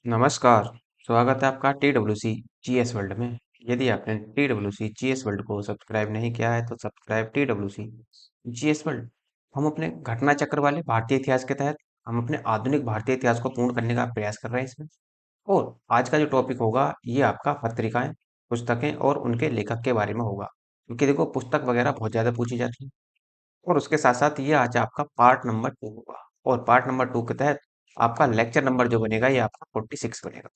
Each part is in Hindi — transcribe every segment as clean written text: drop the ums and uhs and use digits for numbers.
नमस्कार। स्वागत है आपका T W C G S world में। यदि आपने T W C G S world को सब्सक्राइब नहीं किया है तो subscribe T W C G S world. हम अपने घटना चक्र वाले भारतीय इतिहास के तहत हम अपने आधुनिक भारतीय इतिहास को पूर्ण करने का प्रयास कर रहे हैं इसमें। और आज का जो टॉपिक होगा ये आपका पत्रिकाएं, पुस्तकें और उनके लेखक के बारे में होगा, क्योंकि देखो पुस्तक वगैरह बहुत ज़्यादा पूछी जाती है। और उसके साथ साथ ये आज आपका पार्ट नंबर 2 होगा। और पार्ट नंबर 2 के तहत आपका लेक्चर नंबर जो बनेगा ये आपका 46 बनेगा।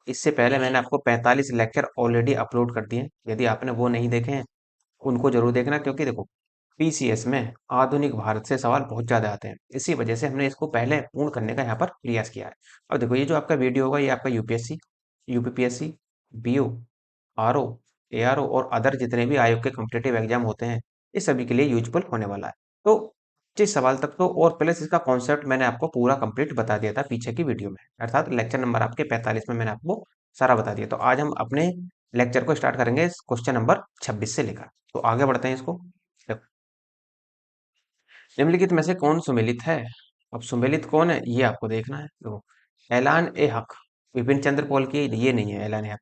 इससे पहले मैंने आपको 45 लेक्चर ऑलरेडी अपलोड कर दिए हैं। यदि आपने वो नहीं देखे हैं उनको जरूर देखना, क्योंकि देखो पीसीएस में आधुनिक भारत से सवाल बहुत ज्यादा आते हैं। इसी वजह से हमने इसको पहले पूर्ण करने का यहाँ पर प्रयास किया है। और देखो ये जो आपका वीडियो होगा ये आपका UPSC, UPPSC, BO, RO, ARO और अदर जितने भी आयोग के कॉम्पिटेटिव एग्जाम होते हैं ये सभी के लिए यूजफुल होने वाला है। तो 25 सवाल तक तो, और प्लस इसका कॉन्सेप्ट मैंने आपको पूरा कंप्लीट बता दिया था पीछे की वीडियो में, अर्थात लेक्चर नंबर आपके 45 में मैंने आपको सारा बता दिया। तो आज हम अपने लेक्चर को स्टार्ट करेंगे क्वेश्चन नंबर 26 से लेकर। तो आगे बढ़ते हैं इसको। देखो, निम्नलिखित में से कौन सुमेलित है? अब सुमेलित कौन है ये आपको देखना है। देखो, ऐलान ए हक विपिन चंद्र पॉल की ये नहीं है ऐलान ए हक।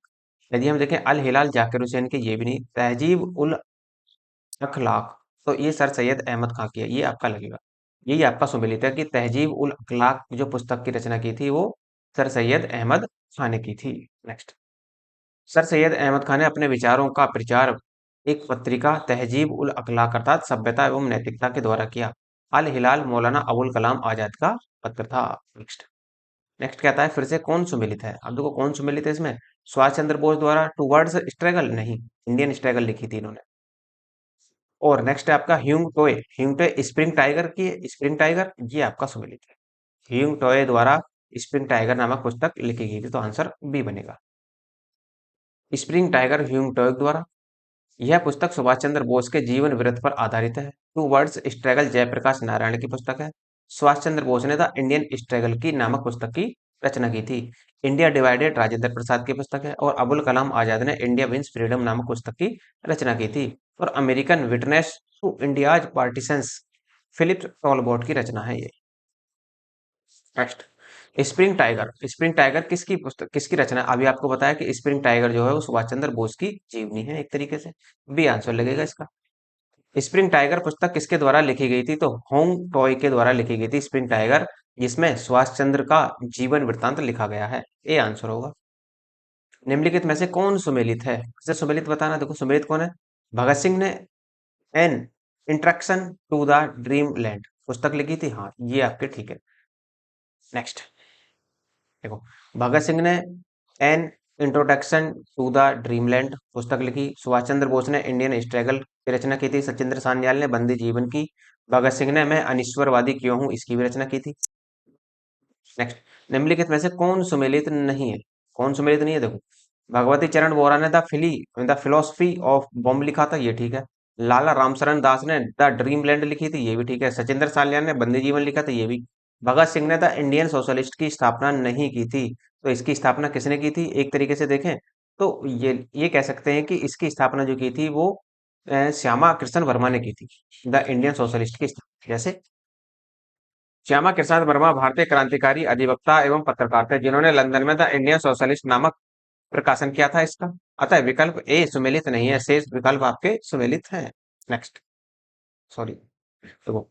यदि हम देखें अल हिलाल जाकिर हुसैन के ये भी नहीं। तहजीब उल अखलाक तो ये सर सैयद अहमद खां की है, ये आपका लगेगा। यही आपका सुमेलित है कि तहजीब उल अखलाक जो पुस्तक की रचना की थी वो सर सैयद अहमद खां ने की थी। नेक्स्ट, सर सैयद अहमद खान ने अपने विचारों का प्रचार एक पत्रिका तहजीब उल अखलाक अर्थात सभ्यता एवं नैतिकता के द्वारा किया। अल हिलाल मौलाना अबुल कलाम आजाद का पत्र था। नेक्स्ट, नेक्स्ट कहता है फिर से कौन सुमेलित है। अब देखो कौन सुमेलित है इसमें। सुभाष चंद्र बोस द्वारा टूवर्ड्स स्ट्रगल नहीं, इंडियन स्ट्रगल लिखी थी इन्होंने। और नेक्स्ट है आपका ह्यूंग टोए स्प्रिंग टाइगर की, स्प्रिंग टाइगर ये आपका सुमेलित है। ह्यूंग टोए द्वारा स्प्रिंग टाइगर नामक पुस्तक लिखी गई थी, तो आंसर बी बनेगा। स्प्रिंग टाइगर ह्यूंग टोए द्वारा। यह पुस्तक सुभाष चंद्र बोस के जीवन वृत्त पर आधारित है। Two words struggle Jayaprakash Narayan की पुस्तक है। सुभाष चंद्र बोस ने द इंडियन स्ट्रगल की नामक पुस्तक की रचना की थी। इंडिया डिवाइडेड राजेंद्र प्रसाद की पुस्तक है। और अबुल कलाम आजाद ने इंडिया विंस फ्रीडम नामक पुस्तक की रचना की थी। और American witness to India's partitions Philip Talbot की रचना है ये। नेक्स्ट, स्प्रिंग टाइगर किसकी पुस्तक, किसकी रचना है? अभी आपको बताया कि स्प्रिंग टाइगर जो है वो सुभाष चंद्र बोस की जीवनी है एक तरीके से। बी आंसर लगेगा इसका। स्प्रिंग टाइगर पुस्तक किसके द्वारा लिखी गई थी? तो होंग टॉय के द्वारा लिखी गई थी स्प्रिंग टाइगर, जिसमें सुभाष चंद्र का जीवन वृत्तांत लिखा गया है। ए आंसर होगा। निम्नलिखित में से कौन सुमेलित है? इसे सुमेलित बताना। देखो सुमेलित कौन है। भगत सिंह ने an introduction to the dream land पुस्तक लिखी थी, हाँ ये आपके ठीक है। नेक्स्ट, देखो भगत सिंह ने an introduction to the dreamland पुस्तक लिखी। सुभाष चंद्र बोस ने इंडियन स्ट्रगल की रचना की थी। सचिंद्र सान्याल ने बंदी जीवन की। भगत सिंह ने मैं अनिश्वरवादी क्यों हूं इसकी भी रचना की थी। नेक्स्ट, निम्नलिखित में से कौन सुमेलित नहीं है? कौन सुमेलित नहीं है? देखो भगवती चरण वोरा ने द फिलोसफी ऑफ बॉम्ब लिखा था, ये ठीक है। लाला रामचरण दास ने द ड्रीमलैंड लिखी थी, ये भी ठीक है। सचिंद्र सान्याल ने बंदी जीवन लिखा था, ये भी। भगत सिंह ने द इंडियन सोशलिस्ट की स्थापना नहीं की थी, तो इसकी स्थापना किसने की थी? एक तरीके से देखें तो ये कह सकते हैं कि इसकी स्थापना जो की थी वो श्यामा कृष्ण वर्मा ने की थी। द इंडियन सोशलिस्ट की स्थापना जैसे श्यामा प्रसाद वर्मा भारतीय क्रांतिकारी अधिवक्ता एवं पत्रकार थे, जिन्होंने लंदन में द इंडियन सोशलिस्ट नामक प्रकाशन किया था इसका। अतः विकल्प ए सुमेलित नहीं है, शेष विकल्प आपके सुमेलित हैं। नेक्स्ट, सॉरी, देखो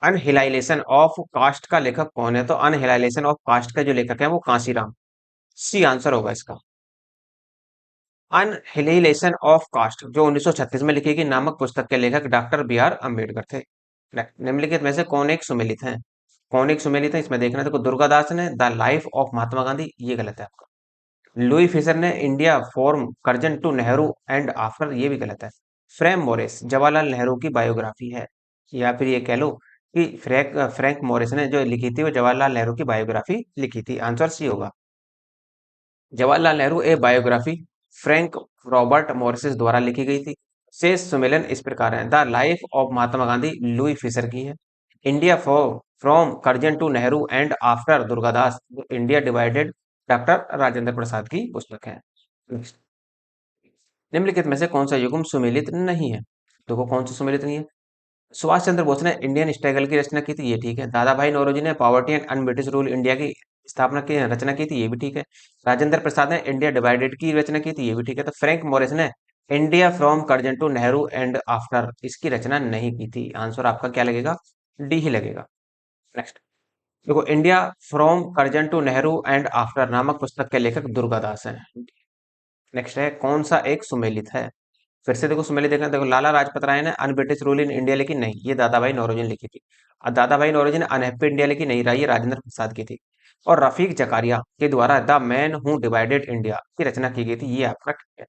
अनहिलाइलेशन ऑफ कास्ट का लेखक कौन है? तो अनहिलाइलेशन ऑफ कास्ट का जो लेखक है वो कांसीराम, सी आंसर होगा इसका। अनहिलेशन ऑफ कास्ट जो 1936 में लिखी गई नामक पुस्तक के लेखक डॉक्टर बी आर अम्बेडकर थे। निम्नलिखित में से कौन एक सुमेलित है? कौन एक सुमेलित है इसमें देखना। देखो दुर्गादास ने the life of Mahatma Gandhi, ये गलत है आपका। लुई फिशर ने India from Curzon to Nehru and after, ये भी गलत है। फ्रैंक मोरिस जवाहरलाल नेहरू की बायोग्राफी है, या फिर ये कह लो कि फ्रैंक मोरिस ने जो लिखी थी वो जवाहरलाल नेहरू की बायोग्राफी लिखी थी, आंसर सी होगा। Jawaharlal Nehru a biography Frank Robert Morris द्वारा लिखी गई थी। शेष सम्मेलन इस प्रकार है। The life of Mahatma Gandhi Louis Fischer की है। India from Curzon to Nehru and after Durgadas India divided doctor Rajendra Prasad की पुस्तक है। Next, निम्नलिखित में से कौन सा युग्म सुमेलित नहीं है? देखो कौन सा सुमेलित नहीं है। सुभाष चंद्र बोस ने इंडियन स्ट्रगल की रचना की थी, ये ठीक है। दादा भाई नौरोजी ने poverty and un British rule India की स्थापना की रचना की थी, ये भी ठीक है। राजेंद्र प्रसाद ने इंडिया डिवाइडेड की रचना की थी, ये भी ठीक है। तो फ्रैंक मोरिस ने India from Curzon to Nehru and after इसकी रचना नहीं की थी। आंसर आपका क्या लगेगा? डी ही लगेगा। नेक्स्ट देखो, India from Curzon to Nehru and after नामक पुस्तक के लेखक दुर्गादास हैं। नेक्स्ट है, कौन सा एक सुमेलित है? फिर से देखो सुमेलित देखना, देखो लाला लाजपत राय ने un British rule in India लिखी, नहीं ये दादा भाई नौरोजी ने लिखी थी। और दादा भाई नौरोजी ने अनहैप्पी इंडिया लिखी, नहीं रहा, ये राजेंद्र प्रसाद की थी। और रफीक जकारिया के द्वारा the man who divided India की रचना की गई थी, ये आपका ठीक है,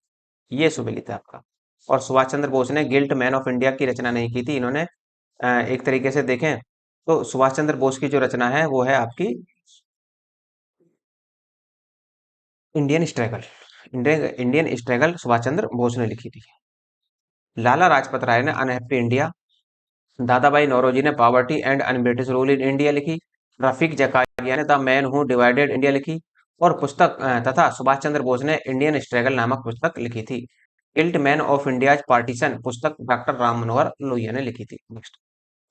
ये सुमेलित है आपका। और सुभाष चंद्र बोस ने गिल्ट मैन ऑफ इंडिया की रचना नहीं की थी, इन्होंने एक तरीके से देखें तो सुभाष चंद्र बोस की जो रचना है वो है आपकी Indian struggle. Indian struggle Subhash Chandra Bose ने लिखी थी। लाला लाजपत राय ने अनहैप्पी इंडिया, दादा भाई नौरोजी ने poverty and un British rule in India लिखी, रफीक जकारिया ने the man who divided India लिखी, और पुस्तक तथा सुभाष चंद्र बोस ने इंडियन स्ट्रगल नामक पुस्तक लिखी थी। Guilt man of India partition पुस्तक डॉक्टर राम मनोहर लोहिया ने लिखी थी। Next,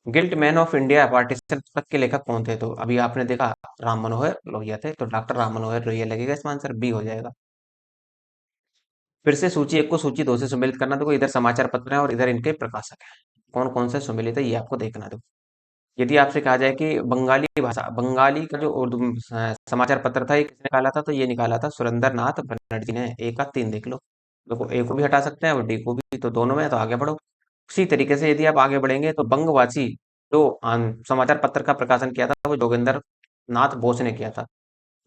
guilt man of India partition पुस्तक के लेखक कौन थे? तो अभी आपने देखा राम मनोहर लोहिया थे, तो डॉक्टर राम मनोहर लोहिया लगेगा, इसका आंसर बी हो जाएगा। फिर से सूची एक को सूची दो से सम्मिलित करना, देखो इधर समाचार पत्र है और इधर इनके प्रकाशक है, कौन कौन से सम्मिलित है ये आपको देखना। देखो यदि आपसे कहा जाए कि बंगाली भाषा, बंगाली का जो उर्दू समाचार पत्र था ये किसने निकाला था? तो ये निकाला था सुरेंद्र नाथ बनर्जी ने। ए का 3 देख लो, देखो ए को भी हटा सकते हैं और डी को भी, तो दोनों में है, तो आगे बढ़ो। उसी तरीके से यदि आप आगे बढ़ेंगे तो बंगवासी जो समाचार पत्र का प्रकाशन किया था वो जोगिंदर नाथ बोस ने किया था।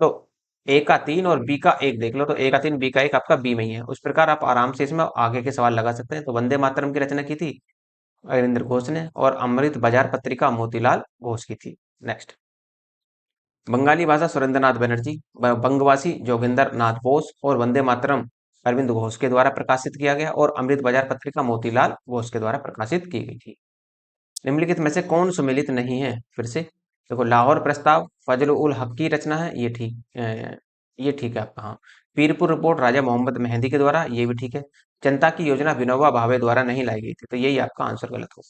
तो ए का 3 और बी का 1 देख लो, तो ए का 3 बी का 1 आपका बी में ही है। उस प्रकार आप आराम से इसमें आगे के सवाल लगा सकते हैं। तो वंदे मातरम की रचना की थी अरविंद घोष ने, और अमृत बाजार पत्रिका मोतीलाल घोष की थी। नेक्स्ट, बंगाली भाषा सुरेंद्रनाथ बनर्जी, बंगवासी जोगिंदर नाथ बोस, और वंदे मातरम अरविंद घोष के द्वारा प्रकाशित किया गया, और अमृत बाजार पत्रिका मोतीलाल घोष के द्वारा प्रकाशित की गई थी। निम्नलिखित में से कौन सुमेलित नहीं है? फिर से देखो, लाहौर प्रस्ताव फजल उल हक की रचना है, ये ठीक है आपका। हाँ, पीरपुर रिपोर्ट राजा मोहम्मद मेहंदी के द्वारा, ये भी ठीक है। जनता की योजना विनोबा भावे द्वारा नहीं लाई गई थी, तो यही आपका आंसर गलत हो,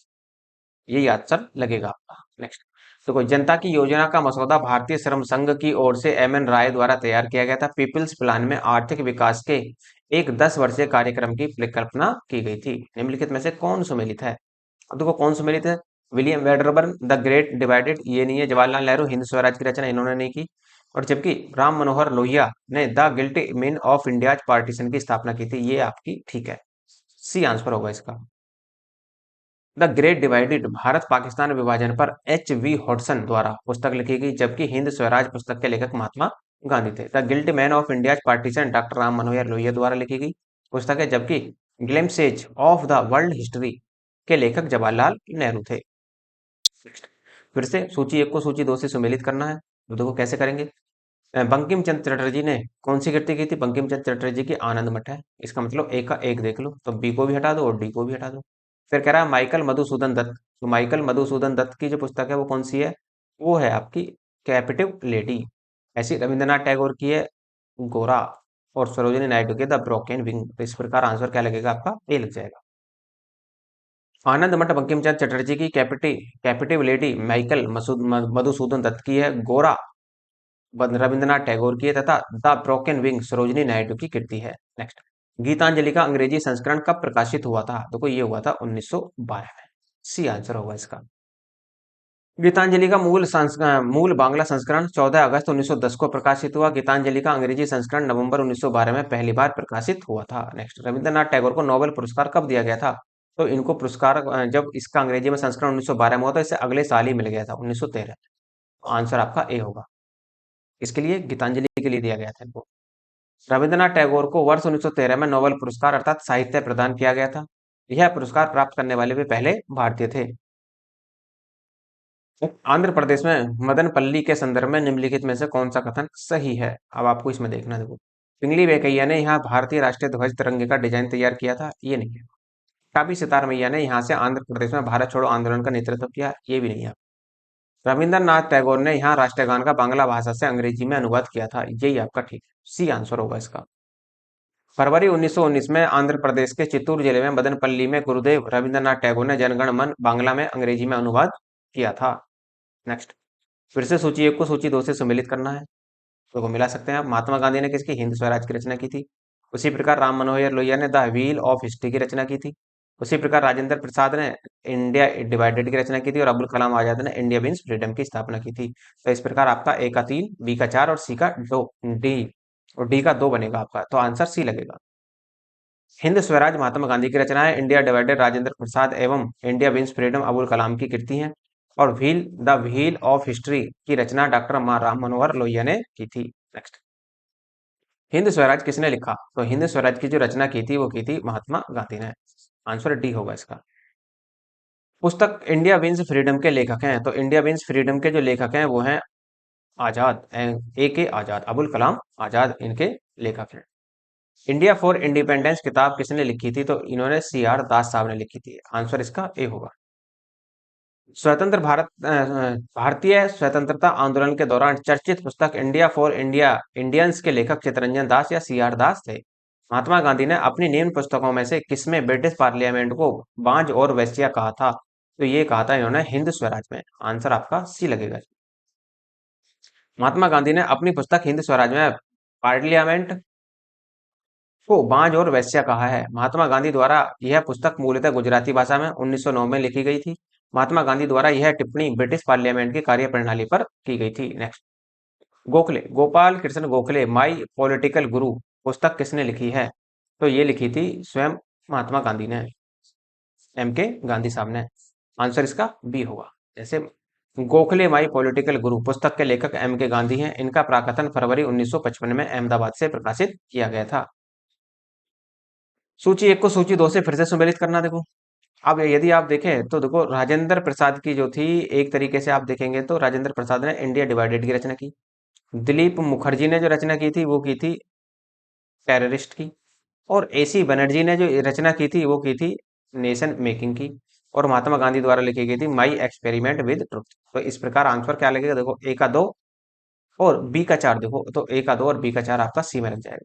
यही आंसर लगेगा आपका। नेक्स्ट, तो कोई जनता की योजना का मसौदा भारतीय श्रम संघ की ओर से एम एन राय द्वारा तैयार किया गया था। पीपल्स प्लान में आर्थिक विकास के एक 10 वर्षीय कार्यक्रम की परिकल्पना की गई थी। निम्नलिखित में से कौन सुमेलित है? अब देखो कौन सुमेलित है, William Wedderburn the great divided, ये नहीं है। जवाहरलाल नेहरू हिंद स्वराज की रचना इन्होंने नहीं की। और जबकि राम मनोहर लोहिया ने the guilty main of India partition की स्थापना की थी, ये आपकी ठीक है, सी आंसर होगा इसका। The great divided Bharat Pakistan विभाजन पर एच वी हॉडसन द्वारा पुस्तक लिखी गई, जबकि हिंद स्वराज पुस्तक के लेखक महात्मा गांधी थे। The guilt man of India partition doctor Ram Manohar Lohia द्वारा लिखी गई पुस्तक है, जबकि glimpses of the world history के लेखक जवाहरलाल नेहरू थे। फिर से सूची एक को सूची दो से सुमेलित करना है, तो देखो कैसे करेंगे। बंकिम चंद्र चटर्जी ने कौन सी कृति की थी? बंकिम चंद्र चटर्जी की आनंद मठ है, इसका मतलब ए का 1 देख लो, तो बी को भी हटा दो और डी को भी हटा दो। फिर कह रहा है माइकल मधुसूदन दत्त, तो माइकल मधुसूदन दत्त की जो पुस्तक है वो कौन सी है? वो है आपकी कैपिटिव लेडी। ऐसी रविंद्रनाथ टैगोर की है गोरा, और सरोजिनी नायडू की द ब्रोकन विंग। तो इस प्रकार आंसर क्या लगेगा आपका? ए लग जाएगा। आनंद मठ बंकिम चंद्र चटर्जी की, capacitive lady Michael Madhusudan Dutt की है, गोरा रविंद्रनाथ टैगोर की है, तथा the broken wing Sarojini Naidu की कृति है। नेक्स्ट, गीतांजलि का अंग्रेजी संस्करण कब प्रकाशित हुआ था? देखो ये हुआ था 1912 में, सी आंसर होगा इसका। गीतांजलि का मूल बांग्ला संस्करण 14 अगस्त 1910 को प्रकाशित हुआ। गीतांजलि का अंग्रेजी संस्करण नवंबर 1912 में पहली बार प्रकाशित हुआ था। नेक्स्ट, रविंद्रनाथ टैगोर को नोबेल पुरस्कार कब दिया गया था? तो इनको पुरस्कार जब इसका अंग्रेजी में संस्करण 1912 में हुआ था, इससे अगले साल ही मिल गया था 1913। आंसर आपका ए होगा, इसके लिए गीतांजलि के लिए दिया गया था इनको। रविंद्रनाथ टैगोर को वर्ष 1913 में नोबेल पुरस्कार अर्थात साहित्य प्रदान किया गया था। यह पुरस्कार प्राप्त करने वाले वे पहले भारतीय थे। आंध्र प्रदेश में मदनपल्ली के संदर्भ में निम्नलिखित में से कौन सा कथन सही है? अब आपको इसमें देखना, देखो पिंगली वेंकैया ने यहाँ भारतीय राष्ट्रीय ध्वज तिरंगे का डिजाइन तैयार किया था, ये नहीं है। काबी सितार मैया ने यहाँ से आंध्र प्रदेश में भारत छोड़ो आंदोलन का नेतृत्व किया, ये भी नहीं है। रविंद्रनाथ टैगोर ने यहाँ राष्ट्रगान का बांग्ला भाषा से अंग्रेजी में अनुवाद किया था, यही आपका ठीक है, सी आंसर होगा इसका। फरवरी 1919 में आंध्र प्रदेश के चित्तूर जिले में मदनपल्ली में गुरुदेव रविंद्रनाथ टैगोर ने जनगण मन बांग्ला में अंग्रेजी में अनुवाद किया था। नेक्स्ट, फिर से सूची एक को सूची दो से सम्मिलित करना है। को मिला सकते हैं आप। महात्मा गांधी ने किसकी? हिंद स्वराज की रचना की थी। उसी प्रकार राम मनोहर लोहिया ने द व्हील ऑफ हिस्ट्री की रचना की थी। उसी प्रकार राजेंद्र प्रसाद ने इंडिया डिवाइडेड की रचना की थी, और अब्दुल कलाम आजाद ने इंडिया मीन्स फ्रीडम की स्थापना की थी। तो इस प्रकार आपका ए का 3, बी का 4 और सी का 2, डी और डी का 2 बनेगा आपका, तो आंसर सी लगेगा। हिंद स्वराज महात्मा गांधी की रचना है, इंडिया डिवाइडेड राजेंद्र प्रसाद एवं India wins freedom Abul Kalam की कृति है, और व्हील ऑफ हिस्ट्री की रचना डॉक्टर राम मनोहर लोहिया ने की थी। नेक्स्ट, हिंद स्वराज किसने लिखा? तो हिंद स्वराज की जो रचना की थी वो की थी महात्मा गांधी ने। आंसर डी होगा इसका। पुस्तक इंडिया विंस फ्रीडम के लेखक हैं, तो इंडिया विंस फ्रीडम के जो लेखक हैं वो हैं आजाद, ए के आजाद, अबुल कलाम आजाद इनके लेखक हैं। इंडिया फॉर इंडिपेंडेंस किताब किसने लिखी थी? तो इन्होंने सी आर दास साहब ने लिखी थी। आंसर इसका ए होगा। स्वतंत्र भारतीय स्वतंत्रता आंदोलन के दौरान चर्चित पुस्तक इंडिया फॉर इंडियंस के लेखक चित्तरंजन दास या सी आर दास थे। महात्मा गांधी ने अपनी निम्न पुस्तकों में से किसमें ब्रिटिश पार्लियामेंट को बांझ और वेश्या कहा था? तो ये कहा था इन्होंने हिंद स्वराज में। आंसर आपका सी लगेगा। महात्मा गांधी ने अपनी पुस्तक हिंद स्वराज में पार्लियामेंट को बांझ और वैश्या कहा है। महात्मा गांधी द्वारा यह पुस्तक मूलतः गुजराती भाषा में 1909 में लिखी गई थी। महात्मा गांधी द्वारा यह टिप्पणी ब्रिटिश पार्लियामेंट की कार्यप्रणाली पर की गई थी। Next, Gokhale, Gopal Krishna Gokhale my political गुरु पुस्तक किसने लिखी है? तो ये लिखी थी स्वयं महात्मा गांधी ने, एम के गांधी साहब ने। आंसर इसका बी होगा। जैसे गोखले माई पॉलिटिकल गुरु पुस्तक के लेखक एम के गांधी हैं। इनका प्रकाशन फरवरी 1955 में अहमदाबाद से प्रकाशित किया गया था। सूची एक को सूची दो से फिर से सुमेलित करना। देखो, अब यदि आप देखें तो देखो राजेंद्र प्रसाद की जो थी, एक तरीके से आप देखेंगे तो राजेंद्र प्रसाद ने इंडिया डिवाइडेड की रचना की। दिलीप मुखर्जी ने जो रचना की थी वो की थी टेररिस्ट की। और एसी बनर्जी ने जो रचना की थी वो की थी नेशन मेकिंग की। और महात्मा गांधी द्वारा लिखी गई थी माई एक्सपेरिमेंट विद ट्रुथ। तो इस प्रकार आंसर क्या लगेगा? देखो ए का 2 और बी का 4, देखो तो ए का 2 और बी का 4 आपका सी में लग जाएगा।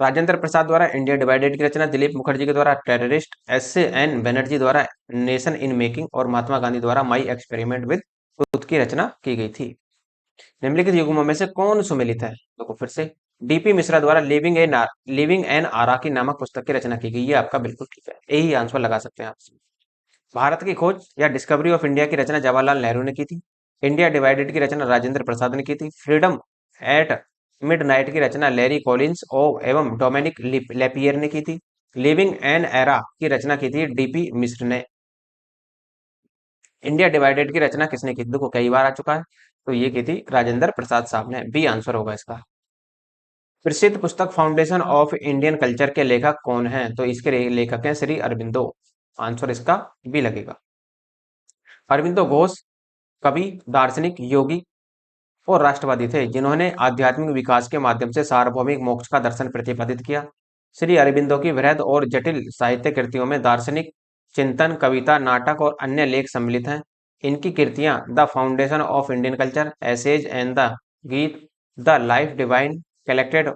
राजेंद्र प्रसाद द्वारा इंडिया डिवाइडेड की रचना, दिलीप मुखर्जी के द्वारा टेररिस्ट, एस एन बनर्जी द्वारा नेशन इन मेकिंग और महात्मा गांधी द्वारा माई एक्सपेरिमेंट विद ट्रुथ की रचना की गई थी। निम्नलिखित युग्मों में से कौन सुमेलित है? देखो फिर से, डीपी मिश्रा द्वारा लिविंग एन आराकी नामक पुस्तक की रचना की गई। ये आपका बिल्कुल ठीक है, यही आंसर लगा सकते हैं आप। भारत की खोज या डिस्कवरी ऑफ इंडिया की रचना जवाहरलाल नेहरू ने की थी। इंडिया डिवाइडेड की रचना राजेंद्र प्रसाद ने की थी। फ्रीडम एट मिडनाइट की रचना लैरी कॉलिंस एवं डोमिनिक लेपियर ने की थी। लिविंग एन एरा की रचना की थी डीपी मिश्र ने। इंडिया डिवाइडेड की रचना किसने की थी? देखो कई बार आ चुका है, तो ये की थी राजेंद्र प्रसाद साहब ने। बी आंसर होगा इसका। प्रसिद्ध पुस्तक फाउंडेशन ऑफ इंडियन कल्चर के लेखक कौन हैं? तो इसके लेखक हैं श्री अरबिंदो। आंसर इसका बी लगेगा। अरबिंदो घोष कवि, दार्शनिक, योगी और राष्ट्रवादी थे जिन्होंने आध्यात्मिक विकास के माध्यम से सार्वभौमिक मोक्ष का दर्शन प्रतिपादित किया। श्री अरबिंदो की वृहद और जटिल साहित्य कृतियों में दार्शनिक चिंतन, कविता, नाटक और अन्य लेख सम्मिलित हैं। इनकी कृतियां the foundation of Indian culture, essays and the Gita, the life divine, collected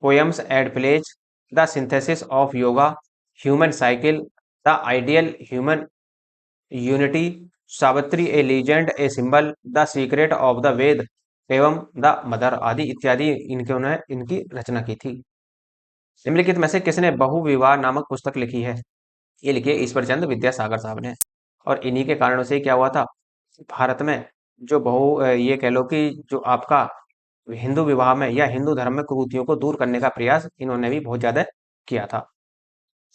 poems and plays, the synthesis of yoga, human cycle, the ideal human unity, Savitri a legend a symbol, the secret of the Veda एवं द मदर आदि इत्यादि इनकी रचना की थी। निम्नलिखित में से किसने बहुविवाह नामक पुस्तक लिखी है? ये लिखी है ईश्वरचंद विद्यासागर साहब ने। और इन्हीं के कारणों से क्या हुआ था, भारत में जो ये कह लो कि जो आपका हिंदू विवाह में या हिंदू धर्म में कुरीतियों को दूर करने का प्रयास इन्होंने भी बहुत ज्यादा किया था।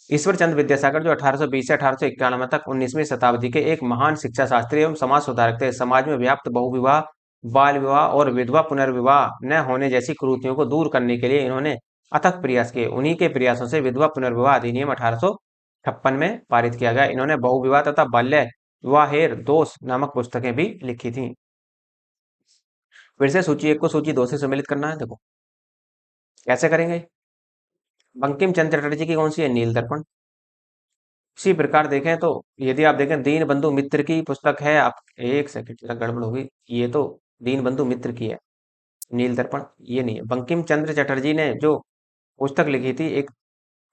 ईश्वर चंद्र विद्यासागर जो 1820 से 1891 तक 19वीं शताब्दी के एक महान शिक्षा शास्त्री एवं समाज सुधारक थे। समाज में व्याप्त बहुविवाह, बाल विवाह और विधवा पुनर्विवाह न होने जैसी कुरीतियों को दूर करने के लिए इन्होंने अथक प्रयास किए। उन्हीं के प्रयासों से विधवा पुनर्विवाह अधिनियम 1856 में पारित किया गया। इन्होंने बहुविवाह तथा बाल्य विवाहेर दोष नामक पुस्तकें भी लिखी थी। फिर से सूची एक को सूची दो से सम्मिलित करना है। देखो कैसे करेंगे। बंकिम चंद्र चटर्जी की कौन सी है? नील दर्पण। इसी प्रकार देखें तो यदि आप देखें दीन बंधु मित्र की पुस्तक है, आप एक सेकंड जरा गड़बड़ होगी, ये तो दीन बंधु मित्र की है, नील दर्पण ये नहीं है। बंकिम चंद्र चटर्जी ने जो पुस्तक लिखी थी, एक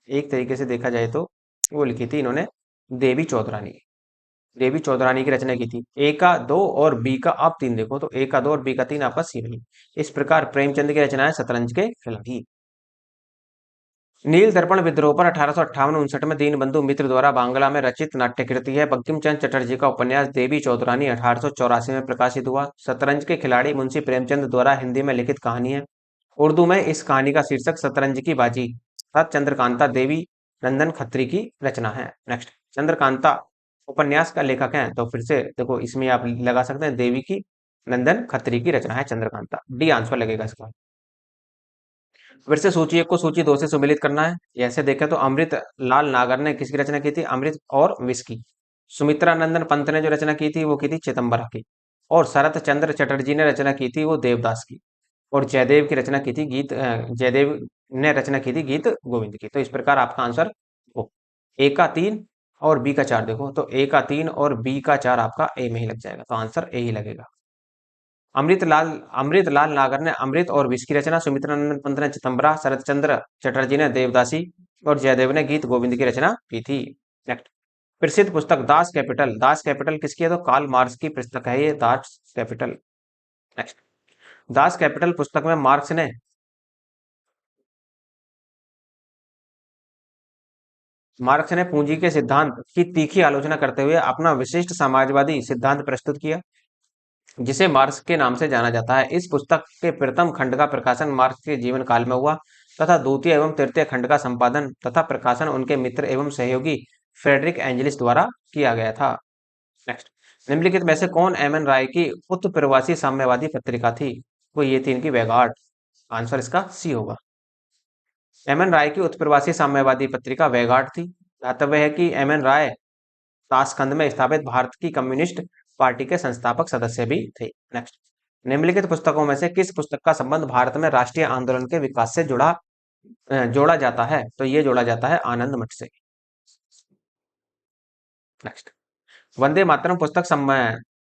एक तरीके से देखा जाए तो वो लिखी थी इन्होंने देवी चौधरानी। देवी चौधरानी की रचना की थी। ए का दो और बी का आप तीन देखो तो ए का दो और बी का तीन आपका सी नहीं। इस प्रकार प्रेमचंद की रचना है शतरंज के खिलाड़ी। नील दर्पण विद्रोह पर 1858-59 में दीनबंधु मित्र द्वारा बांग्ला में रचित नाट्यकृति है। बंकिम चंद्र चटर्जी का उपन्यास देवी चौधरानी 1884 में प्रकाशित हुआ। शतरंज के खिलाड़ी मुंशी प्रेमचंद द्वारा हिंदी में लिखित कहानी है। उर्दू में इस कहानी का शीर्षक शतरंज की बाजी तथा चंद्रकांता देवी नंदन खत्री की रचना है। नेक्स्ट, चंद्रकांता उपन्यास का लेखक है तो फिर से देखो इसमें आप लगा सकते हैं देवी की नंदन खत्री की रचना है चंद्रकांता। डी आंसर लगेगा इसका। फिर से सूची एक को सूची दो से सुमेलित करना है। ऐसे देखें तो अमृत लाल नागर ने किसकी रचना की थी? अमृत और विष की। सुमित्रा नंदन पंत ने जो रचना की थी वो की थी चिदम्बरा की। और शरत चंद्र चटर्जी ने रचना की थी वो देवदास की। और जयदेव की रचना की थी जयदेव ने रचना की थी गीत गोविंद की। तो इस प्रकार आपका आंसर ओ ए का तीन और बी का चार देखो तो ए का तीन और बी का चार आपका ए में ही लग जाएगा तो आंसर ए ही लगेगा। अमृतलाल नागर ने अमृत और विष की रचना, सुमित्रा नंदन पंत ने चिदम्बरा, शरत चंद्र चटर्जी ने देवदासी और जयदेव ने गीत गोविंद की रचना की थी। नेक्स्ट, प्रसिद्ध पुस्तक दास कैपिटल। दास कैपिटल किसकी है? तो कार्ल मार्क्स की पुस्तक है ये Das Kapital. Next, Das Kapital पुस्तक में मार्क्स ने पूंजी के सिद्धांत की तीखी आलोचना करते हुए अपना विशिष्ट समाजवादी सिद्धांत प्रस्तुत किया जिसे मार्क्स के नाम से जाना जाता है। इस पुस्तक के प्रथम खंड का प्रकाशन मार्क्स के जीवन काल में हुआ तथा द्वितीय एवं तृतीय खंड का संपादन तथा प्रकाशन उनके मित्र एवं सहयोगी फ्रेडरिक एंजलिस द्वारा किया गया था। नेक्स्ट, निम्नलिखित में से कौन एम एन राय की उत्प्रवासी साम्यवादी पत्रिका थी? वो ये थी इनकी वैगार्ड। आंसर इसका सी होगा। एम एन राय की उत्प्रवासी साम्यवादी पत्रिका वैगार्ड थी। ध्यातव्य है कि एम एन राय ताशकंद में स्थापित भारत की कम्युनिस्ट पार्टी के संस्थापक सदस्य भी थे। नेक्स्ट, निम्नलिखित पुस्तकों में से किस पुस्तक का संबंध भारत में राष्ट्रीय आंदोलन के विकास से जोड़ा जाता है? तो ये जोड़ा जाता है आनंद मठ से। नेक्स्ट, वंदे मातरम पुस्तक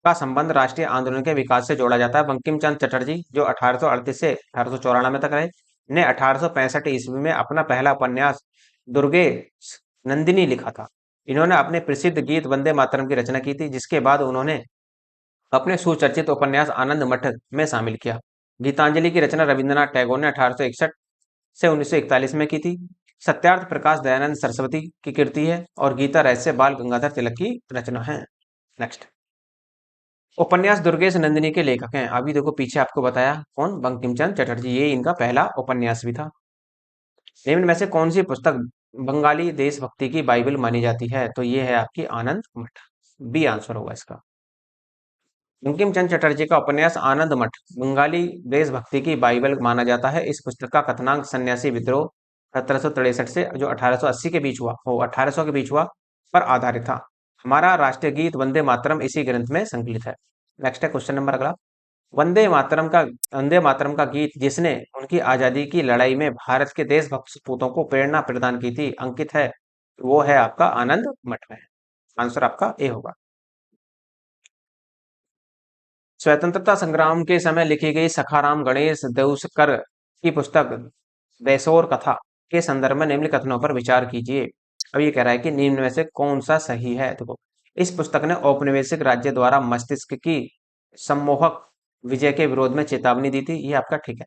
का संबंध राष्ट्रीय आंदोलन के विकास से जोड़ा जाता है। बंकिम चंद्र चटर्जी जो 1838 से 1894 तक रहे ने 1865 ईस्वी में अपना पहला उपन्यास दुर्गे नंदिनी लिखा था। इन्होंने अपने प्रसिद्ध गीत वंदे मातरम की रचना की थी जिसके बाद उन्होंने अपने सुचर्चित उपन्यास आनंद मठ में शामिल किया। गीतांजलि की रचना रविंद्रनाथ टैगोर ने 1861 से 1941 में की थी। सत्यार्थ प्रकाश दयानंद सरस्वती की कृति है और गीता रहस्य बाल गंगाधर तिलक की रचना है। नेक्स्ट, उपन्यास दुर्गेश नंदिनी के लेखक हैं। अभी देखो पीछे आपको बताया कौन? बंकिम चंद्र चटर्जी। ये इनका पहला उपन्यास भी था। निम्न में से कौन सी पुस्तक बंगाली देशभक्ति की बाइबल मानी जाती है? तो ये है आपकी आनंद मठ। बी आंसर होगा इसका। बंकिम चंद्र चटर्जी का उपन्यास आनंद मठ बंगाली देशभक्ति की बाइबल माना जाता है। इस पुस्तक का कथनांक सन्यासी विद्रोह 1763 से जो 1880 के बीच हुआ हो 1800 के बीच हुआ पर आधारित था। हमारा राष्ट्रीय गीत वंदे मातरम इसी ग्रंथ में संकलित है। नेक्स्ट है क्वेश्चन नंबर अगला। वंदे मातरम का गीत जिसने उनकी आजादी की लड़ाई में भारत के देशभक्त सपूतों को प्रेरणा प्रदान की थी अंकित है वो है आपका आनंद मठ में। आंसर आपका ए होगा। स्वतंत्रता संग्राम के समय लिखी गई सखाराम गणेश देउस्कर की पुस्तक देशोर कथा के संदर्भ में निम्न कथनों पर विचार कीजिए। अब ये कह रहा है कि निम्न में से कौन सा सही है? देखो, इस पुस्तक ने औपनिवेशिक राज्य द्वारा मस्तिष्क की सम्मोहक विजय के विरोध में चेतावनी दी थी। ये आपका ठीक है।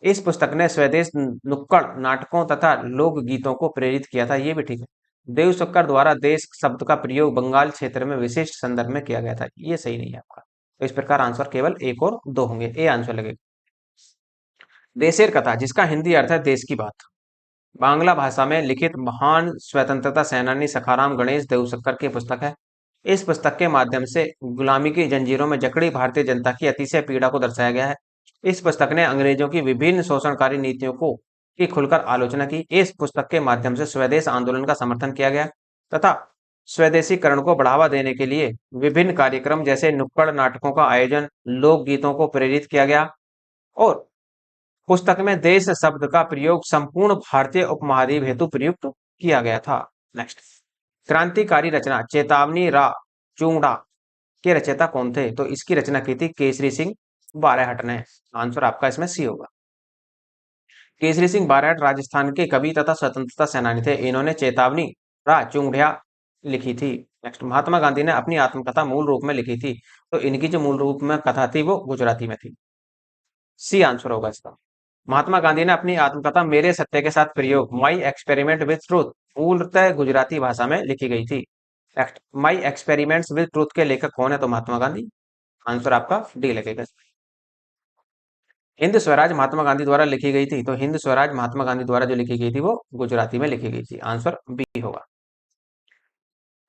इस पुस्तक ने स्वदेश नुक्कड़ नाटकों तथा लोक गीतों को प्रेरित किया था। ये भी ठीक है। देव द्वारा देश शब्द का प्रयोग बंगाल क्षेत्र में विशिष्ट संदर्भ में किया गया था। ये सही नहीं है आपका। तो इस प्रकार आंसर केवल एक और दो होंगे। ए आंसर लगेगा। देशेर कथा जिसका हिंदी अर्थ है देश की बात बांग्ला भाषा में लिखित महान स्वतंत्रता सेनानी सखाराम गणेश देउसक्कर की पुस्तक है। इस पुस्तक के माध्यम से गुलामी की जंजीरों में जकड़ी भारतीय जनता की अतिशय पीड़ा को दर्शाया गया है। इस पुस्तक ने अंग्रेजों की विभिन्न शोषणकारी नीतियों को की खुलकर आलोचना की। इस पुस्तक के माध्यम से स्वदेश आंदोलन का समर्थन किया गया तथा स्वदेशीकरण को बढ़ावा देने के लिए विभिन्न कार्यक्रम जैसे नुक्कड़ नाटकों का आयोजन लोकगीतों को प्रेरित किया गया और पुस्तक में देश शब्द का प्रयोग संपूर्ण भारतीय उपमहाद्वीप हेतु प्रयुक्त किया गया था। नेक्स्ट, क्रांतिकारी रचना चेतावनी रा चूंगड़ा के रचयिता कौन थे? तो इसकी रचना की थी केसरी सिंह बारहट ने। आंसर आपका इसमें सी होगा। केसरी सिंह बारहट राजस्थान के कवि तथा स्वतंत्रता सेनानी थे। इन्होंने चेतावनी रा चूंगड़िया लिखी थी। नेक्स्ट, महात्मा गांधी ने अपनी आत्मकथा मूल रूप में लिखी थी, तो इनकी जो मूल रूप में कथा थी वो गुजराती में थी। सी आंसर होगा इसका। महात्मा गांधी ने अपनी आत्मकथा मेरे सत्य के साथ प्रयोग, माई एक्सपेरिमेंट विद ट्रूथ, मूलतः गुजराती भाषा में लिखी गई थी। Next, my experiments with truth के लेखक कौन है? तो महात्मा गांधी। आंसर आपका डी लगेगा। हिंद स्वराज महात्मा गांधी द्वारा लिखी गई थी, तो हिंद स्वराज महात्मा गांधी द्वारा जो लिखी गई थी वो गुजराती में लिखी गई थी। आंसर बी होगा।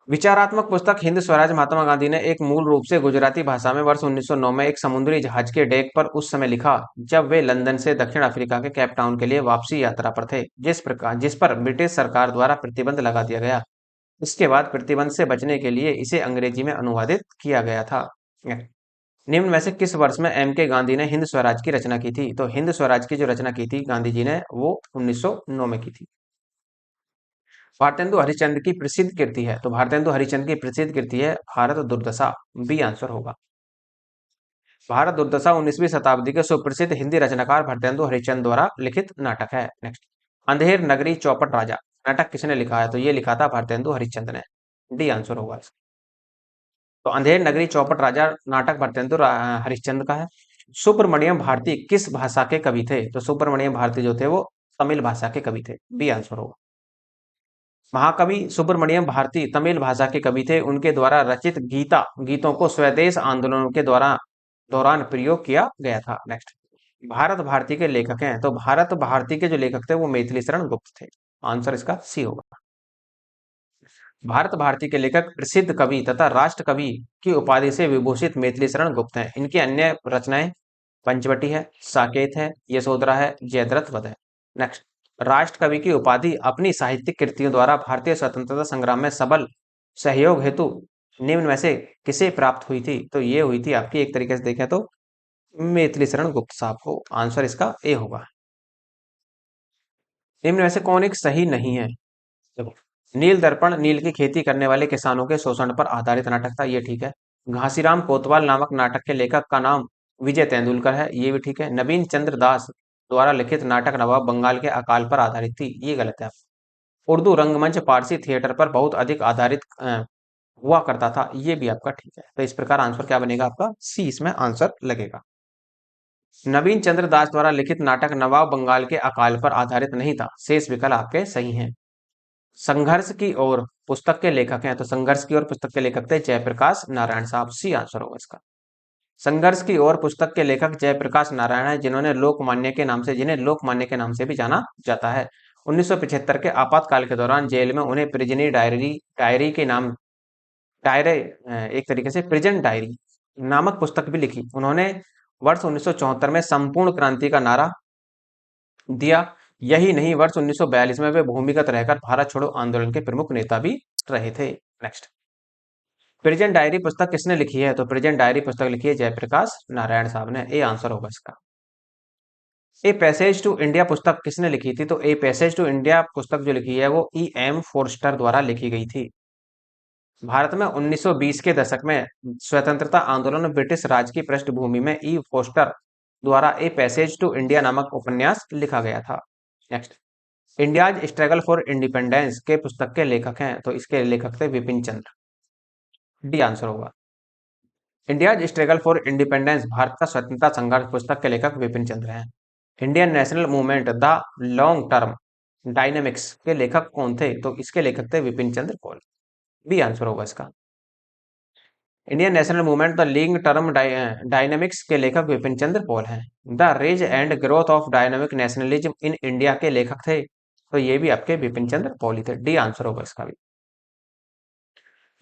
विचारात्मक पुस्तक हिंद स्वराज महात्मा गांधी ने एक मूल रूप से गुजराती भाषा में वर्ष 1909 में एक समुद्री जहाज के डेक पर उस समय लिखा जब वे लंदन से दक्षिण अफ्रीका के केप टाउन के लिए वापसी यात्रा पर थे, जिस पर ब्रिटिश सरकार द्वारा प्रतिबंध लगा दिया गया। इसके बाद प्रतिबंध से बचने के लिए इसे अंग्रेजी में अनुवादित किया गया था। निम्न में से किस वर्ष में एम के गांधी ने हिंद स्वराज की रचना की थी? तो हिंद स्वराज की जो रचना की थी गांधी जी ने वो 1909 में की थी। भारतेंदु हरिश्चंद्र की प्रसिद्ध कृति है, तो भारतेंदु हरिश्चंद्र की प्रसिद्ध कृति है भारत दुर्दशा। बी आंसर होगा। भारत दुर्दशा 19वीं शताब्दी के सुप्रसिद्ध हिंदी रचनाकार भारतेंदु हरिश्चंद्र द्वारा लिखित नाटक है। नेक्स्ट, अंधेर नगरी चौपट राजा नाटक किसने लिखा है? तो ये लिखा था भारतेंदु हरिश्चंद्र ने। डी आंसर होगा इसका। तो अंधेर नगरी चौपट राजा नाटक भारतेंदु हरिश्चंद्र का है। सुब्रमण्यम भारती किस भाषा के कवि थे? तो सुब्रमण्यम भारती जो थे वो तमिल भाषा के कवि थे। बी आंसर होगा। महाकवि सुब्रमण्यम भारती तमिल भाषा के कवि थे। उनके द्वारा रचित गीतों को स्वदेश आंदोलनों के दौरान प्रयोग किया गया था। नेक्स्ट, भारत भारती के लेखक हैं, तो भारत भारती के जो लेखक थे वो मैथिली शरण गुप्त थे। आंसर इसका सी होगा। भारत भारती के लेखक प्रसिद्ध कवि तथा राष्ट्र कवि की उपाधि से विभूषित मैथिली शरण गुप्त हैं। इनकी अन्य रचनाएं पंचवटी है, साकेत है, यशोधरा है, जयद्रथ वध है। नेक्स्ट, राष्ट्र कवि की उपाधि अपनी साहित्यिक कृतियों द्वारा भारतीय स्वतंत्रता संग्राम में सबल सहयोग हेतु निम्न में से किसे प्राप्त हुई थी? तो ये हुई थी आपकी, एक तरीके से देखें तो मैथिली शरण गुप्त साहब को। आंसर इसका ए होगा। निम्न में से कौन एक सही नहीं है? देखो, नील दर्पण नील की खेती करने वाले किसानों के शोषण पर आधारित नाटक था, ये ठीक है। घासीराम कोतवाल नामक नाटक के लेखक का नाम विजय तेंदुलकर है, ये भी ठीक है। नवीन चंद्र दास द्वारा लिखित नाटक नवाब बंगाल के अकाल पर आधारित थी, ये गलत है। उर्दू रंगमंच पारसी थिएटर पर बहुत अधिक आधारित हुआ करता था, ये भी आपका ठीक है। तो इस प्रकार आंसर क्या बनेगा आपका? सी इसमें आंसर लगेगा। नवीन चंद्र दास द्वारा लिखित नाटक नवाब बंगाल के अकाल पर आधारित नहीं था, शेष विकल्प आपके सही हैं। संघर्ष की ओर पुस्तक के लेखक हैं, तो संघर्ष की ओर पुस्तक के लेखक थे जयप्रकाश नारायण साहब। सी आंसर होगा इसका। संघर्ष की ओर पुस्तक के लेखक जयप्रकाश नारायण है, जिन्हें लोकमान्य के नाम से भी जाना जाता है। 1975 के आपातकाल के दौरान जेल में उन्हें प्रिजनी डायरी के नाम डायरे एक तरीके से प्रिजन डायरी नामक पुस्तक भी लिखी। उन्होंने वर्ष 1974 में संपूर्ण क्रांति का नारा दिया। यही नहीं, वर्ष 1942 में वे भूमिगत रहकर भारत छोड़ो आंदोलन के प्रमुख नेता भी रहे थे। नेक्स्ट, प्रेजेंट डायरी पुस्तक किसने लिखी है? तो प्रेजेंट डायरी पुस्तक लिखी है जयप्रकाश नारायण साहब ने। ए आंसर होगा इसका। ए पैसेज टू इंडिया पुस्तक किसने लिखी थी? तो ए पैसेज टू इंडिया पुस्तक जो लिखी है वो ई एम फोर्स्टर द्वारा लिखी गई थी। भारत में 1920 के दशक में स्वतंत्रता आंदोलन में ब्रिटिश राज की पृष्ठभूमि में ई फोस्टर द्वारा ए पैसेज टू इंडिया नामक उपन्यास लिखा गया था। Next, India's struggle for independence के पुस्तक के लेखक हैं, तो इसके लेखक थे बिपिन चंद्र। डी आंसर होगा। India's struggle for independence Bharat का स्वतंत्रता संघर्ष पुस्तक के लेखक बिपिन चंद्र हैं। Indian national movement the long term dynamics के लेखक कौन थे? तो इसके लेखक थे Bipin Chandra Paul. B answer होगा इसका। Indian national movement the long term dynamics के लेखक बिपिन चंद्र पॉल हैं। The rise and growth of dynamic nationalism in India के लेखक थे, तो ये भी आपके बिपिन चंद्र पॉल ही थे। डी आंसर होगा इसका भी।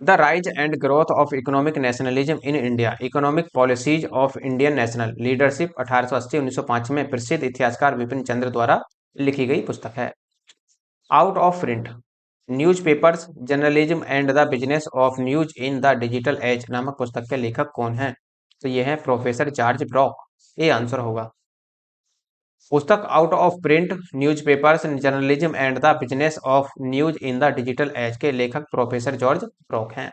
The rise and growth of economic nationalism in India economic policies of Indian national leadership 1880-1905 में प्रसिद्ध इतिहासकार विपिन चंद्र द्वारा लिखी गई पुस्तक है। Out of print newspapers journalism and the business of news in the digital age नामक पुस्तक के लेखक कौन हैं? तो ये है प्रोफेसर जॉर्ज ब्रॉक। ये आंसर होगा। पुस्तक out of print newspapers journalism and the business of news in the digital age के लेखक प्रोफेसर जॉर्ज ब्रॉक हैं।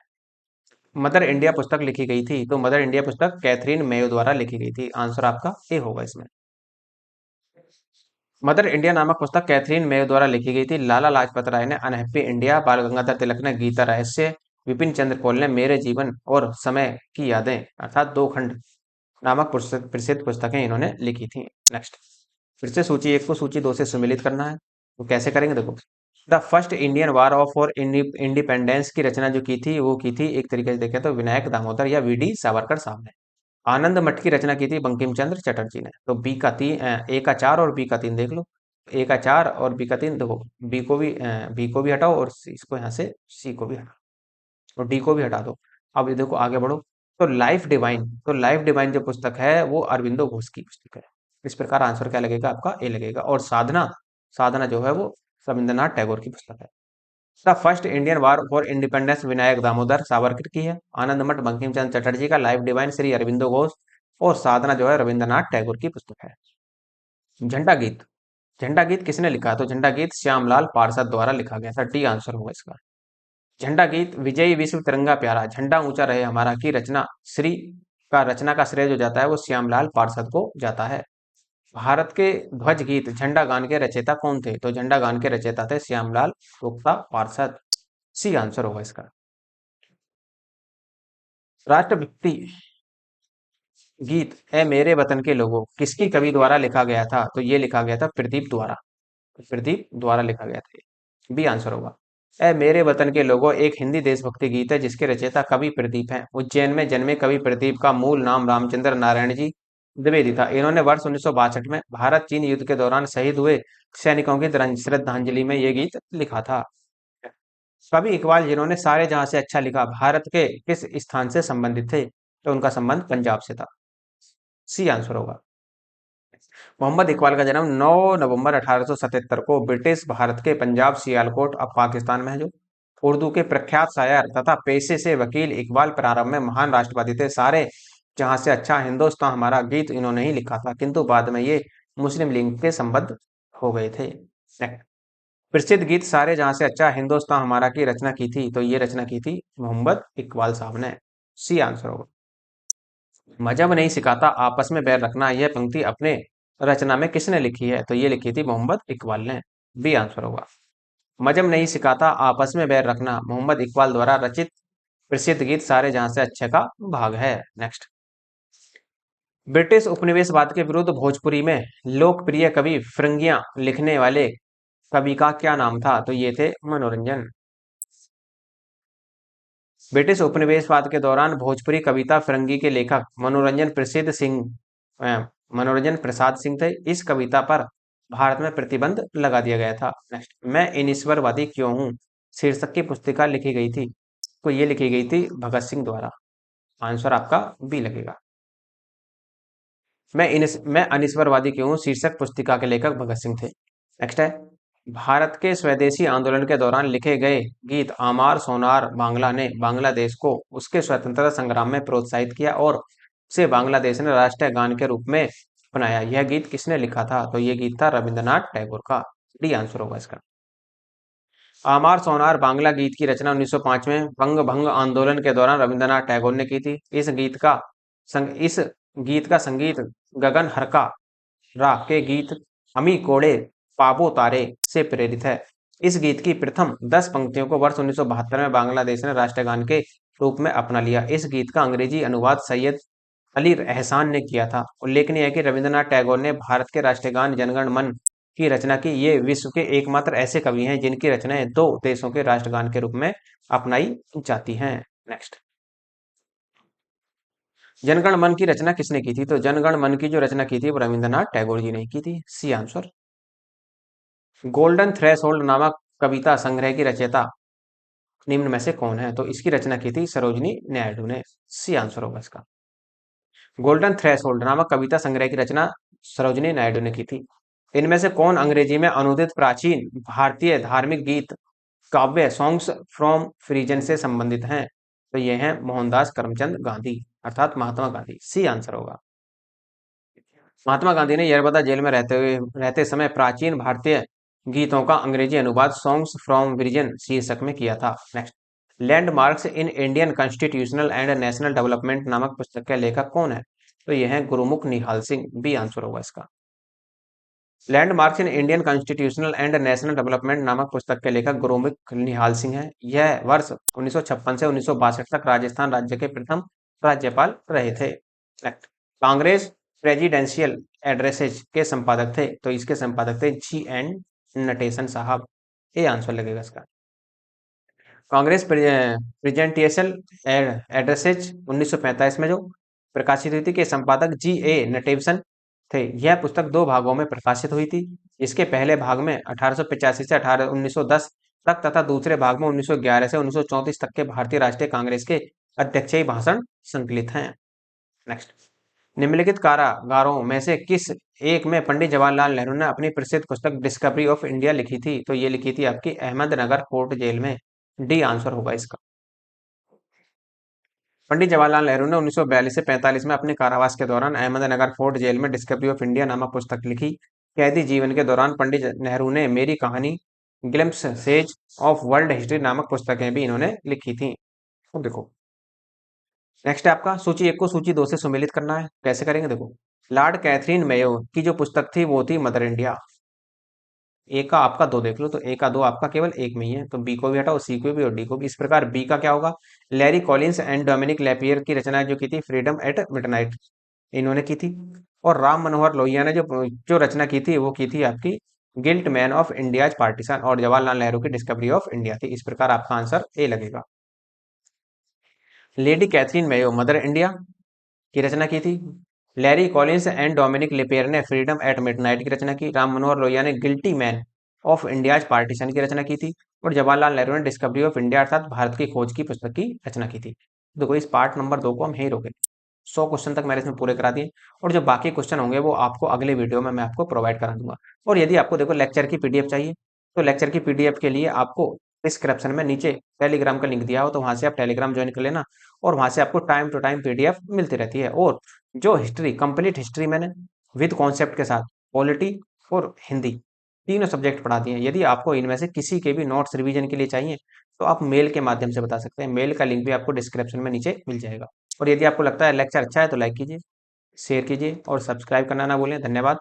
मदर इंडिया पुस्तक लिखी गई थी, तो मदर इंडिया पुस्तक कैथरीन मेयो द्वारा लिखी गई थी। आंसर आपका ए होगा इसमें। मदर इंडिया नामक पुस्तक कैथरीन मेयो द्वारा लिखी गई थी। लाला लाजपत राय ने अनहैप्पी इंडिया, बाल गंगाधर तिलक ने गीता रहस्य विपिन चंद्र पॉल ने मेरे जीवन और समय की यादें अर्थात दो खंड नामक प्रसिद्ध पुस्तकें इन्होंने लिखी थी। नेक्स्ट, फिर से सूची एक को सूची दो से सम्मिलित करना है। तो कैसे करेंगे, देखो, the first Indian war of for independence की रचना जो की थी वो की थी एक तरीके से देखें तो विनायक दामोदर या वीडी सावरकर साहब ने। आनंद मठ की रचना की थी बंकिम चंद्र चटर्जी ने। तो बी का तीन, ए का चार और बी का तीन देख लो। ए का चार और बी का तीन देखो, बी को भी हटाओ और इसको यहाँ से सी को भी हटाओ और डी को भी हटा दो। अब ये देखो आगे बढ़ो। तो लाइफ डिवाइन जो पुस्तक है वो अरविंदो घोष की पुस्तक है। इस प्रकार आंसर क्या लगेगा आपका, ए लगेगा। और साधना, साधना जो है वो रविंद्रनाथ टैगोर की पुस्तक है। The first Indian war for independence Vinayak Damodar Savarkar की है। आनंद मठ बंकिम चंद्र चटर्जी का। Life divine Shri Aurobindo Ghosh. और साधना जो है रविंद्रनाथ टैगोर की पुस्तक है। झंडा गीत, झंडा गीत किसने लिखा? तो झंडा गीत श्यामलाल पार्षद द्वारा लिखा गया था। डी आंसर होगा इसका। झंडा गीत विजयी विश्व तिरंगा प्यारा झंडा ऊंचा रहे हमारा की रचना का श्रेय जो जाता है वो श्यामलाल पार्षद को जाता है। भारत के ध्वज गीत झंडा गान के रचयिता कौन थे? तो झंडा गान के रचयिता थे श्यामलाल गुप्ता पार्षद। सी आंसर होगा इसका। राष्ट्रभक्ति गीत ए मेरे वतन के लोगों किसकी कवि द्वारा लिखा गया था? तो ये लिखा गया था प्रदीप द्वारा। प्रदीप द्वारा लिखा गया था। बी आंसर होगा। ए मेरे वतन के लोगों एक हिंदी देशभक्ति गीत है जिसके रचयिता कवि प्रदीप हैं। उज्जैन में जन्मे कवि प्रदीप का मूल नाम रामचंद्र नारायण जी द्विवेदी था। इन्होंने वर्ष 1962 में भारत चीन युद्ध के दौरान शहीद हुए सैनिकों की श्रद्धांजलि में ये गीत लिखा था। कवि इकबाल जिन्होंने सारे जहां से अच्छा लिखा भारत के किस स्थान से संबंधित थे? तो उनका संबंध पंजाब से था। सी आंसर होगा। मोहम्मद इकबाल का जन्म 9 नवंबर 1877 को ब्रिटिश भारत के पंजाब सियालकोट अब पाकिस्तान में है जो। उर्दू के प्रख्यात शायर तथा पेशे से वकील इकबाल प्रारंभ में महान राष्ट्रवादी थे। सारे जहां से अच्छा हिंदुस्तान हमारा गीत इन्होंने ही लिखा था किंतु बाद में ये मुस्लिम लीग के संबद्ध हो गए थे। प्रसिद्ध गीत सारे जहां से अच्छा हिंदुस्तान हमारा की रचना की थी? तो ये रचना की थी मोहम्मद इकबाल साहब ने। सी आंसर होगा। मजहब नहीं सिखाता आपस में बैर रखना यह पंक्ति अपने रचना में किसने लिखी है? तो ये लिखी थी मोहम्मद इकबाल ने। बी आंसर होगा। मजहब नहीं सिखाता आपस में बैर रखना मोहम्मद इकबाल द्वारा रचित प्रसिद्ध गीत सारे जहां से अच्छे का भाग है। नेक्स्ट, ब्रिटिश उपनिवेशवाद के विरुद्ध भोजपुरी में लोकप्रिय कवि फिरंगियां लिखने वाले कवि का क्या नाम था? तो ये थे मनोरंजन। ब्रिटिश उपनिवेशवाद के दौरान भोजपुरी कविता फिरंगी के लेखक मनोरंजन प्रसाद सिंह थे। इस कविता पर भारत में प्रतिबंध लगा दिया गया था। नेक्स्ट, मैं ईश्वरवादी क्यों हूँ शीर्षक की पुस्तिका लिखी गई थी? तो ये लिखी गई थी भगत सिंह द्वारा। आंसर आपका बी लगेगा। मैं अनिश्वरवादी क्यों हूँ शीर्षक पुस्तिका के लेखक भगत सिंह थे। नेक्स्ट है, भारत के स्वदेशी आंदोलन के दौरान लिखे गए गीत आमार सोनार बांग्ला ने बांग्लादेश को उसके स्वतंत्रता संग्राम में प्रोत्साहित किया और उसे बांग्लादेश ने राष्ट्रीय गान के रूप में अपनाया। यह गीत किसने लिखा था? तो यह गीत था रविंद्रनाथ टैगोर का। डी आंसर होगा इसका। आमार सोनार बांग्ला गीत की रचना 1905 में बंग भंग आंदोलन के दौरान रविंद्रनाथ टैगोर ने की थी। इस गीत का संगीत गगन हरका रा के गीत अमी कोड़े पापो तारे से प्रेरित है। इस गीत की प्रथम 10 पंक्तियों को वर्ष 1972 में बांग्लादेश ने राष्ट्रीय गान के रूप में अपना लिया। इस गीत का अंग्रेजी अनुवाद सैयद अली एहसान ने किया था। उल्लेखनीय है कि रविंद्रनाथ टैगोर ने भारत के राष्ट्रीय गान जनगण मन की रचना की। ये विश्व के एकमात्र ऐसे कवि हैं जिनकी रचनाएं दो देशों के राष्ट्रगान के रूप में अपनाई जाती हैं। नेक्स्ट, जनगण मन की रचना किसने की थी? तो जनगण मन की जो रचना की थी वो रविंद्रनाथ टैगोर जी ने की थी। C answer. गोल्डन थ्रेशोल्ड नामक कविता संग्रह की रचयिता निम्न में से कौन है? तो इसकी रचना की थी सरोजनी नायडू ने। सी आंसर होगा इसका। गोल्डन थ्रेशोल्ड नामक कविता संग्रह की रचना सरोजनी नायडू ने की थी। इनमें से कौन अंग्रेजी में अनुदित प्राचीन भारतीय धार्मिक गीत काव्य सॉन्ग्स फ्रॉम फ्रीजन से संबंधित हैं? तो ये हैं मोहनदास करमचंद गांधी अर्थात महात्मा गांधी। सी आंसर होगा। महात्मा गांधी ने यरबदा जेल में रहते समय प्राचीन भारतीय गीतों का अंग्रेजी अनुवाद सॉन्ग्स फ्रॉम विजन शीर्षक में किया था। Next, landmarks in Indian constitutional and national development नामक पुस्तक के लेखक कौन है? तो यह है गुरुमुख निहाल सिंह। बी आंसर होगा इसका। Landmarks in Indian constitutional and national development नामक पुस्तक के लेखक गुरमीत निहाल सिंह हैं। यह वर्ष 1956 से 1962 तक राजस्थान राज्य के प्रथम राज्यपाल रहे थे। Next, कांग्रेस प्रेसिडेंशियल एड्रेसेज के संपादक थे, तो इसके संपादक थे G. N. नटेशन साहब। ये आंसर लगेगा इसका। कांग्रेस प्रेजेंटियल एड्रेसेज 1945 में जो प्रकाशित हुई थी, के संपादक G. A. नटेशन थे। यह पुस्तक दो भागों में प्रकाशित हुई थी। इसके पहले भाग में 1885 से 1910 तक तथा दूसरे भाग में 1911 से 1934 तक के भारतीय राष्ट्रीय कांग्रेस के अध्यक्षीय भाषण संकलित हैं। नेक्स्ट, निम्नलिखित कारागारों में से किस एक में पंडित जवाहरलाल नेहरू ने अपनी प्रसिद्ध पुस्तक डिस्कवरी ऑफ इंडिया लिखी थी? तो ये लिखी थी आपकी अहमदनगर फोर्ट जेल में। डी आंसर होगा इसका। पंडित जवाहरलाल नेहरू ने 1942 से 45 में अपने कारावास के दौरान अहमदनगर फोर्ट जेल में डिस्कवरी ऑफ इंडिया नामक पुस्तक लिखी। कैदी जीवन के दौरान पंडित नेहरू ने मेरी कहानी, ग्लिम्पसेज ऑफ वर्ल्ड हिस्ट्री नामक पुस्तकें भी इन्होंने लिखी थी। तो देखो, नेक्स्ट है आपका सूची 1 को सूची 2 से सुमेलित करना है। कैसे करेंगे देखो, लॉर्ड कैथरीन मेयो की जो पुस्तक थी वो थी मदर इंडिया। ए का आपका 2 देख लो, तो ए का 2 आपका केवल एक में ही है, तो बी को भी हटाओ, सी को भी और डी को भी। इस प्रकार बी का क्या होगा, Larry Collins and Dominik Lapierre की रचना जो की थी फ्रीडम एट मिडनाइट, इन्होंने की थी। और राम मनोहर लोहिया ने जो जो रचना की थी वो की थी आपकी guilt man of India's partition, और जवाहरलाल नेहरू की डिस्कवरी ऑफ इंडिया थी। इस प्रकार आपका आंसर ए लगेगा। Lady Catherine Mayo mother India की रचना की थी। लैरी कॉलिंस एंड डोमिनिक लिपेयर ने फ्रीडम एट मिडनाइट की रचना की। राम मनोहर लोहिया ने guilty man of India's partition की रचना की थी। और जवाहरलाल नेहरू ने डिस्कवरी ऑफ इंडिया अर्थात भारत की खोज की पुस्तक की रचना की थी। देखो, इस पार्ट नंबर 2 को हम यहीं रोके। 100 क्वेश्चन तक मैंने इसमें पूरे करा दिए, और जो बाकी क्वेश्चन होंगे वो आपको अगले वीडियो में मैं आपको प्रोवाइड करा दूंगा। और यदि आपको देखो लेक्चर की पीडीएफ चाहिए, तो लेक्चर की पीडीएफ के लिए आपको डिस्क्रिप्शन में नीचे टेलीग्राम का लिंक दिया हो, तो वहां से आप टेलीग्राम ज्वाइन कर लेना, और वहां से आपको टाइम टू टाइम पीडीएफ मिलती रहती है। और जो हिस्ट्री, कंप्लीट हिस्ट्री मैंने विद कॉन्सेप्ट के साथ पॉलिटी और हिंदी तीनों सब्जेक्ट पढ़ा दिए हैं। यदि आपको इनमें से किसी के भी नोट्स रिवीजन के लिए चाहिए, तो आप मेल के माध्यम से बता सकते हैं। मेल का लिंक भी आपको डिस्क्रिप्शन में नीचे मिल जाएगा। और यदि आपको लगता है लेक्चर अच्छा है तो लाइक कीजिए, शेयर कीजिए और सब्सक्राइब करना ना भूलें। धन्यवाद।